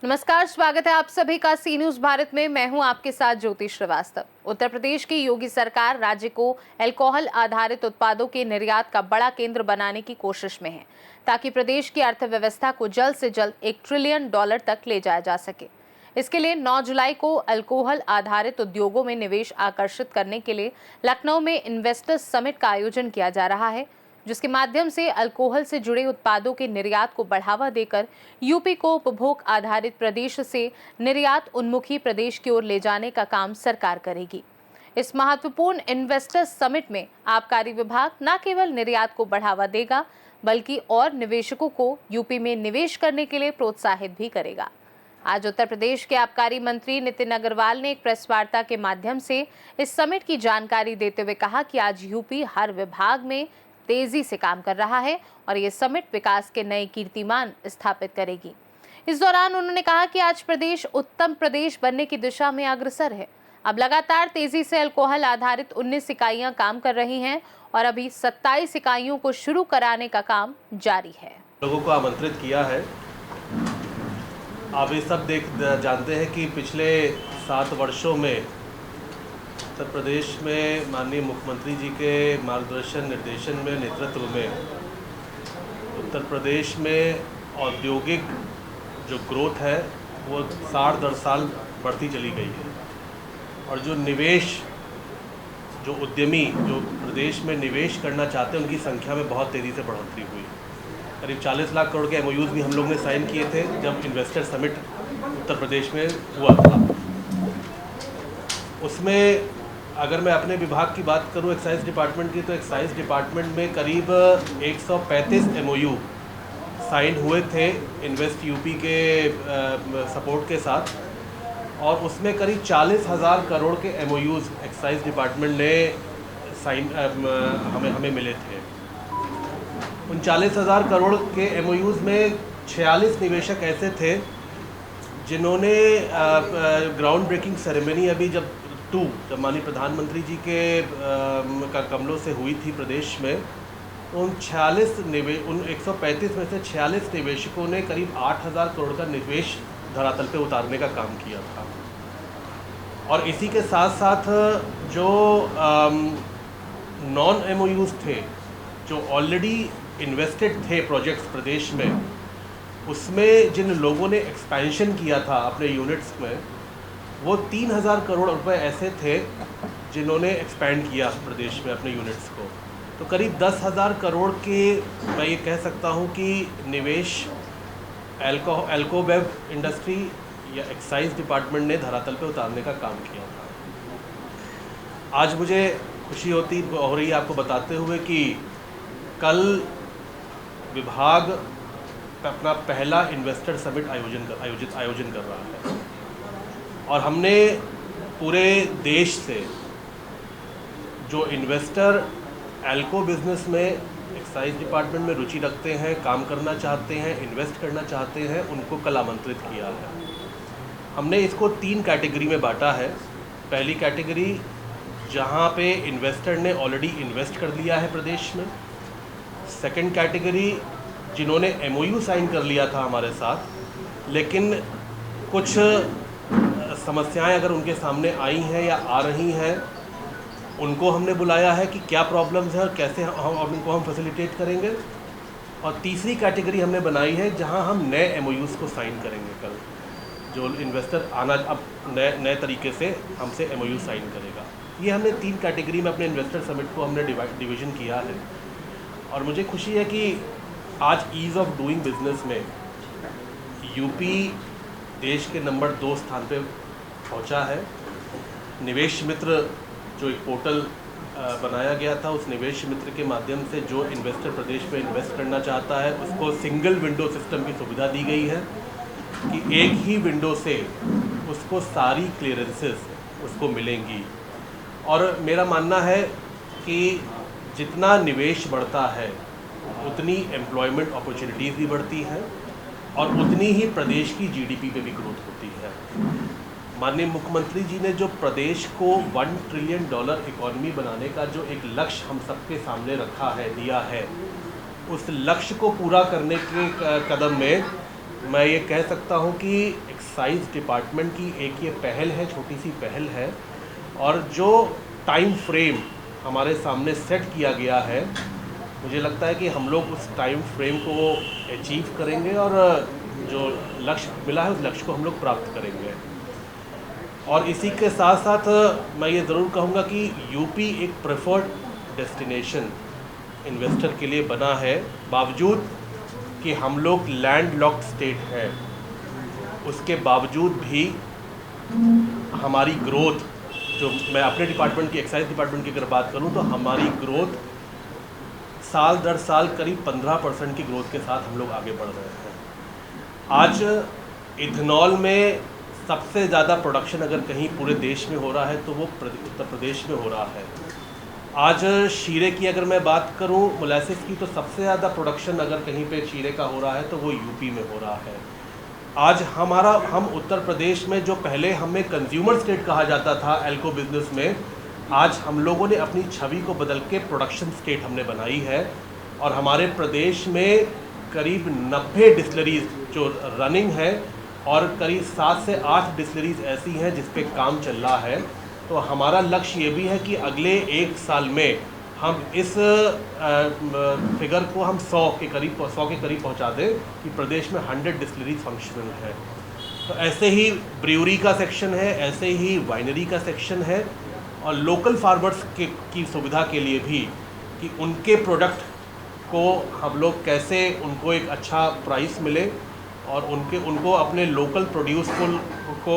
नमस्कार, स्वागत है आप सभी का सी न्यूज भारत में। मैं हूं आपके साथ ज्योति श्रीवास्तव। उत्तर प्रदेश की योगी सरकार राज्य को अल्कोहल आधारित उत्पादों के निर्यात का बड़ा केंद्र बनाने की कोशिश में है, ताकि प्रदेश की अर्थव्यवस्था को जल्द से जल्द $1 ट्रिलियन तक ले जाया जा सके। इसके लिए 9 जुलाई को अल्कोहल आधारित उद्योगों में निवेश आकर्षित करने के लिए लखनऊ में इन्वेस्टर्स समिट का आयोजन किया जा रहा है, जिसके माध्यम से अल्कोहल से जुड़े उत्पादों के निर्यात को बढ़ावा देकर यूपी को उपभोग आधारित प्रदेश से निर्यात उन्मुखी प्रदेश की ओर ले जाने का काम सरकार करेगी। इस महत्वपूर्ण इन्वेस्टर्स समिट में आबकारी विभाग न केवल निर्यात को बढ़ावा देगा, बल्कि और निवेशकों को यूपी में निवेश करने के लिए प्रोत्साहित भी करेगा। आज उत्तर प्रदेश के आबकारी मंत्री नितिन अग्रवाल ने एक प्रेस वार्ता के माध्यम से इस समिट की जानकारी देते हुए कहा कि आज यूपी हर विभाग में तेजी से काम कर रहा है और ये समिट विकास के नए कीर्तिमान स्थापित करेगी। इस दौरान उन्होंने कहा कि आज प्रदेश उत्तम प्रदेश बनने की दिशा में अग्रसर है। अब लगातार तेजी से अल्कोहल आधारित 19 इकाइयां काम कर रही हैं और अभी 27 इकाइयों को शुरू कराने का काम जारी है। लोगों को आमंत्रित किया है। आप ये सब जानते हैं कि पिछले 7 वर्षों में उत्तर प्रदेश में माननीय मुख्यमंत्री जी के मार्गदर्शन निर्देशन में नेतृत्व में उत्तर प्रदेश में औद्योगिक जो ग्रोथ है वो साल दर साल बढ़ती चली गई है और जो निवेश जो उद्यमी जो प्रदेश में निवेश करना चाहते हैं उनकी संख्या में बहुत तेज़ी से बढ़ोतरी हुई। करीब 40 लाख करोड़ के MOUs भी हम लोग ने साइन किए थे जब इन्वेस्टर समिट उत्तर प्रदेश में हुआ था। उसमें अगर मैं अपने विभाग की बात करूं एक्साइज डिपार्टमेंट की, तो एक्साइज डिपार्टमेंट में करीब 135 MOU साइन हुए थे इन्वेस्ट यूपी के सपोर्ट के साथ, और उसमें करीब 40,000 करोड़ के MOUs एक्साइज डिपार्टमेंट ने साइन हमें मिले थे। उन 40,000 करोड़ के MOUs में 46 निवेशक ऐसे थे जिन्होंने ग्राउंड ब्रेकिंग सेरेमनी अभी जब माननीय प्रधानमंत्री जी के कमलों से हुई थी प्रदेश में, उन 135 में से 46 निवेशकों ने करीब 8,000 करोड़ का निवेश धरातल पे उतारने का काम किया था। और इसी के साथ साथ जो नॉन MOUs थे जो ऑलरेडी इन्वेस्टेड थे प्रोजेक्ट्स प्रदेश में, उसमें जिन लोगों ने एक्सपेंशन किया था अपने यूनिट्स में, वो 3,000 करोड़ रुपए ऐसे थे जिन्होंने एक्सपैंड किया प्रदेश में अपने यूनिट्स को। तो करीब 10,000 करोड़ के मैं ये कह सकता हूँ कि निवेश अल्कोबेव इंडस्ट्री या एक्साइज डिपार्टमेंट ने धरातल पे उतारने का काम किया था। आज मुझे खुशी हो रही है आपको बताते हुए कि कल विभाग अपना पहला इन्वेस्टर समिट आयोजन कर रहा है और हमने पूरे देश से जो इन्वेस्टर एल्को बिज़नेस में एक्साइज डिपार्टमेंट में रुचि रखते हैं, काम करना चाहते हैं, इन्वेस्ट करना चाहते हैं, उनको कल आमंत्रित किया है। हमने इसको 3 कैटेगरी में बांटा है। पहली कैटेगरी जहां पे इन्वेस्टर ने ऑलरेडी इन्वेस्ट कर लिया है प्रदेश में। सेकंड कैटेगरी जिन्होंने MOU साइन कर लिया था हमारे साथ, लेकिन कुछ समस्याएं अगर उनके सामने आई हैं या आ रही हैं, उनको हमने बुलाया है कि क्या प्रॉब्लम्स हैं और कैसे उनको हम फैसिलिटेट करेंगे। और तीसरी कैटेगरी हमने बनाई है जहां हम नए MOUs को साइन करेंगे कल। जो इन्वेस्टर अब नए तरीके से हमसे MOU साइन करेगा। ये हमने 3 कैटेगरी में अपने इन्वेस्टर समिट को हमने डिवीज़न किया है। और मुझे खुशी है कि आज ईज़ ऑफ डूइंग बिजनेस में यूपी देश के नंबर 2 स्थान पे पहुंचा है। निवेश मित्र जो एक पोर्टल बनाया गया था, उस निवेश मित्र के माध्यम से जो इन्वेस्टर प्रदेश में इन्वेस्ट करना चाहता है उसको सिंगल विंडो सिस्टम की सुविधा दी गई है कि एक ही विंडो से उसको सारी क्लियरेंसेस उसको मिलेंगी। और मेरा मानना है कि जितना निवेश बढ़ता है उतनी एम्प्लॉयमेंट अपॉर्चुनिटीज़ भी बढ़ती हैं और उतनी ही प्रदेश की GDP पे भी ग्रोथ होती है। माननीय मुख्यमंत्री जी ने जो प्रदेश को $1 ट्रिलियन इकोनॉमी बनाने का जो एक लक्ष्य हम सबके सामने रखा है, दिया है, उस लक्ष्य को पूरा करने के कदम में मैं ये कह सकता हूँ कि एक्साइज डिपार्टमेंट की एक ये पहल है, छोटी सी पहल है, और जो टाइम फ्रेम हमारे सामने सेट किया गया है, मुझे लगता है कि हम लोग उस टाइम फ्रेम को अचीव करेंगे और जो लक्ष्य मिला है उस लक्ष्य को हम लोग प्राप्त करेंगे। और इसी के साथ साथ मैं ये ज़रूर कहूँगा कि यूपी एक प्रेफर्ड डेस्टिनेशन इन्वेस्टर के लिए बना है, बावजूद कि हम लोग लैंड लॉक्ड स्टेट है, उसके बावजूद भी हमारी ग्रोथ, जो मैं अपने डिपार्टमेंट की, एक्साइज डिपार्टमेंट की अगर बात करूं, तो हमारी ग्रोथ साल दर साल करीब 15% की ग्रोथ के साथ हम लोग आगे बढ़ रहे हैं। आज इथेनॉल में सबसे ज़्यादा प्रोडक्शन अगर कहीं पूरे देश में हो रहा है तो वो उत्तर प्रदेश में हो रहा है। आज शीरे की अगर मैं बात करूं, मोलासिस की, तो सबसे ज़्यादा प्रोडक्शन अगर कहीं पे शीरे का हो रहा है तो वो यूपी में हो रहा है। आज हम उत्तर प्रदेश में, जो पहले हमें कंज्यूमर स्टेट कहा जाता था एल्को बिजनेस में, आज हम लोगों ने अपनी छवि को बदल के प्रोडक्शन स्टेट हमने बनाई है। और हमारे प्रदेश में करीब 90 डिस्टिलरीज जो रनिंग है और करीब 7 से 8 डिस्टिलरीज ऐसी हैं जिस पे काम चल रहा है। तो हमारा लक्ष्य ये भी है कि अगले 1 साल में हम इस फिगर को हम 100 के करीब पहुंचा दें कि प्रदेश में 100 डिस्टिलरीज फंक्शनल है। तो ऐसे ही ब्रूअरी का सेक्शन है, ऐसे ही वाइनरी का सेक्शन है, और लोकल फार्मर्स की सुविधा के लिए भी कि उनके प्रोडक्ट को हम लोग कैसे उनको एक अच्छा प्राइस मिले और उनको अपने लोकल प्रोड्यूस को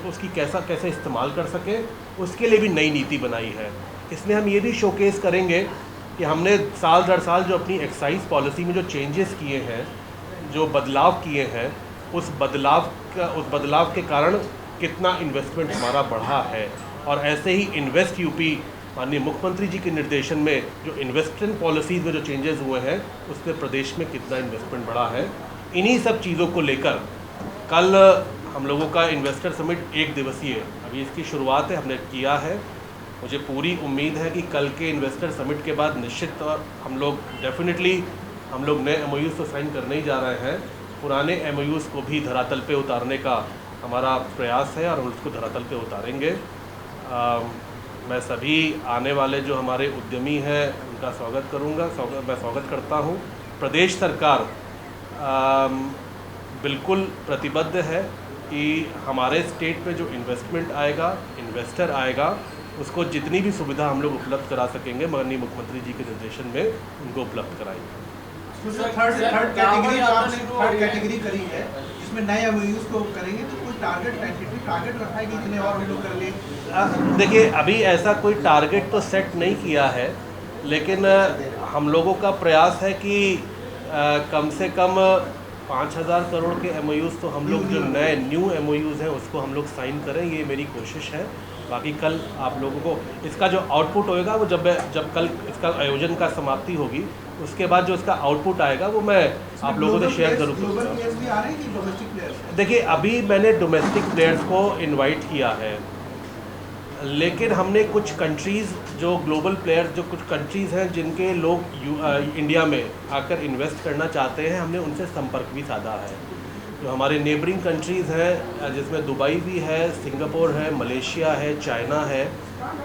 उसकी कैसे इस्तेमाल कर सके, उसके लिए भी नई नीति बनाई है। इसमें हम ये भी शोकेस करेंगे कि हमने साल दर साल जो अपनी एक्साइज पॉलिसी में जो चेंजेस किए हैं, जो बदलाव किए हैं, उस बदलाव के कारण कितना इन्वेस्टमेंट हमारा बढ़ा है। और ऐसे ही इन्वेस्ट यूपी, माननीय मुख्यमंत्री जी के निर्देशन में जो इन्वेस्टमेंट पॉलिसीज़ में जो चेंजेस हुए हैं, उसमें प्रदेश में कितना इन्वेस्टमेंट बढ़ा है। इन्हीं सब चीज़ों को लेकर कल हम लोगों का इन्वेस्टर समिट 1 दिवसीय, अभी इसकी शुरुआत है, हमने किया है। मुझे पूरी उम्मीद है कि कल के इन्वेस्टर समिट के बाद निश्चित तौर हम लोग नए MOUs तो साइन करने ही जा रहे हैं, पुराने MOUs को भी धरातल पे उतारने का हमारा प्रयास है और हम उसको धरातल पे उतारेंगे। मैं सभी आने वाले जो हमारे उद्यमी हैं उनका स्वागत करूंगा, मैं स्वागत करता हूं। प्रदेश सरकार बिल्कुल प्रतिबद्ध है कि हमारे स्टेट में जो इन्वेस्टमेंट आएगा, इन्वेस्टर आएगा, उसको जितनी भी सुविधा हम लोग उपलब्ध करा सकेंगे, माननीय मुख्यमंत्री जी के निर्देशन में उनको उपलब्ध कराएंगे। थर्ड कैटेगरी करी है, इसमें नए MOUs को करेंगे, तो कोई टारगेट रखा है कि इतने और हम लोग कर लें? देखिए, अभी ऐसा कोई टारगेट तो सेट नहीं किया है, लेकिन हम लोगों का प्रयास है कि कम से कम 5,000 करोड़ के MOUs तो हम लोग जो नए न्यू MOUs हैं उसको हम लोग साइन करें, ये मेरी कोशिश है। बाकी कल आप लोगों को इसका जो आउटपुट होएगा वो जब कल इसका आयोजन का समाप्ति होगी, उसके बाद जो इसका आउटपुट आएगा वो मैं आप लोगों से शेयर जरूर करूँगा। देखिए, अभी मैंने डोमेस्टिक प्लेयर्स को इनवाइट किया है, लेकिन हमने कुछ कंट्रीज़ जो ग्लोबल प्लेयर्स, जो कुछ कंट्रीज़ हैं जिनके लोग इंडिया में आकर इन्वेस्ट करना चाहते हैं, हमने उनसे संपर्क भी साधा है। जो हमारे नेबरिंग कंट्रीज़ हैं, जिसमें दुबई भी है, सिंगापुर है, मलेशिया है, चाइना है,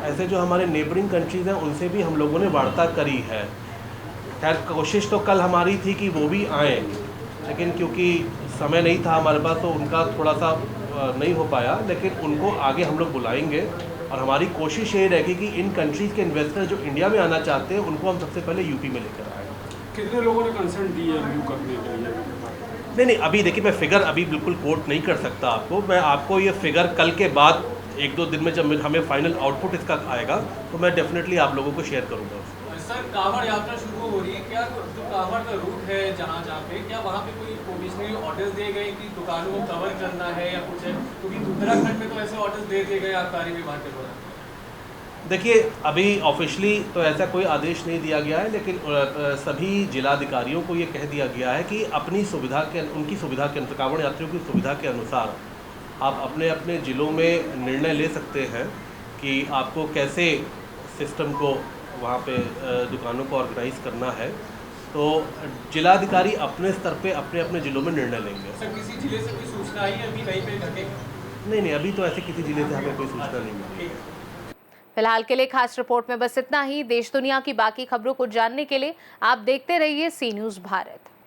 ऐसे जो हमारे नेबरिंग कंट्रीज़ हैं उनसे भी हम लोगों ने वार्ता करी है। खैर, कोशिश तो कल हमारी थी कि वो भी आएँ, लेकिन क्योंकि समय नहीं था हमारे पास तो उनका थोड़ा सा नहीं हो पाया, लेकिन उनको आगे हम लोग बुलाएंगे। और हमारी कोशिश ये रहेगी कि इन कंट्रीज़ के इन्वेस्टर जो इंडिया में आना चाहते हैं उनको हम सबसे पहले यूपी में लेकर आए। कितने लोगों ने कंसर्न दी है MOU करने के लिए? नहीं, अभी देखिए, मैं फिगर अभी बिल्कुल कोट नहीं कर सकता आपको। मैं आपको ये फिगर कल के बाद 1-2 दिन में जब हमें फाइनल आउटपुट इसका आएगा तो मैं डेफिनेटली आप लोगों को शेयर करूँगा। सर, कांवड़ यात्रा शुरू हो रही है, क्या जो कांवड़ का रूट है जहाँ पे, क्या वहाँ पे कोई प्रोविजनली ऑर्डर्स दिए गए कि दुकानों को कवर करना है या कुछ है? क्योंकि उत्तराखंड में तो ऐसे ऑर्डर्स दे दिए गए आबकारी विभाग के द्वारा। देखिए, अभी ऑफिशियली तो ऐसा कोई आदेश नहीं दिया गया है, लेकिन सभी जिलाधिकारियों को ये कह दिया गया है कि अपनी सुविधा के, उनकी सुविधा के अनुसार, कांवड़ यात्रियों की सुविधा के अनुसार आप अपने अपने ज़िलों में निर्णय ले सकते हैं कि आपको कैसे सिस्टम को वहाँ पे दुकानों को ऑर्गेनाइज करना है। तो जिलाधिकारी अपने स्तर पे अपने अपने ज़िलों में निर्णय लेंगे। सर किसी जिले से कोई सूचना आई है अभी कहीं पे घटे? नहीं, अभी तो ऐसे किसी ज़िले से हमें कोई सूचना नहीं मिली। फिलहाल के लिए खास रिपोर्ट में बस इतना ही। देश दुनिया की बाकी खबरों को जानने के लिए आप देखते रहिए सी न्यूज़ भारत।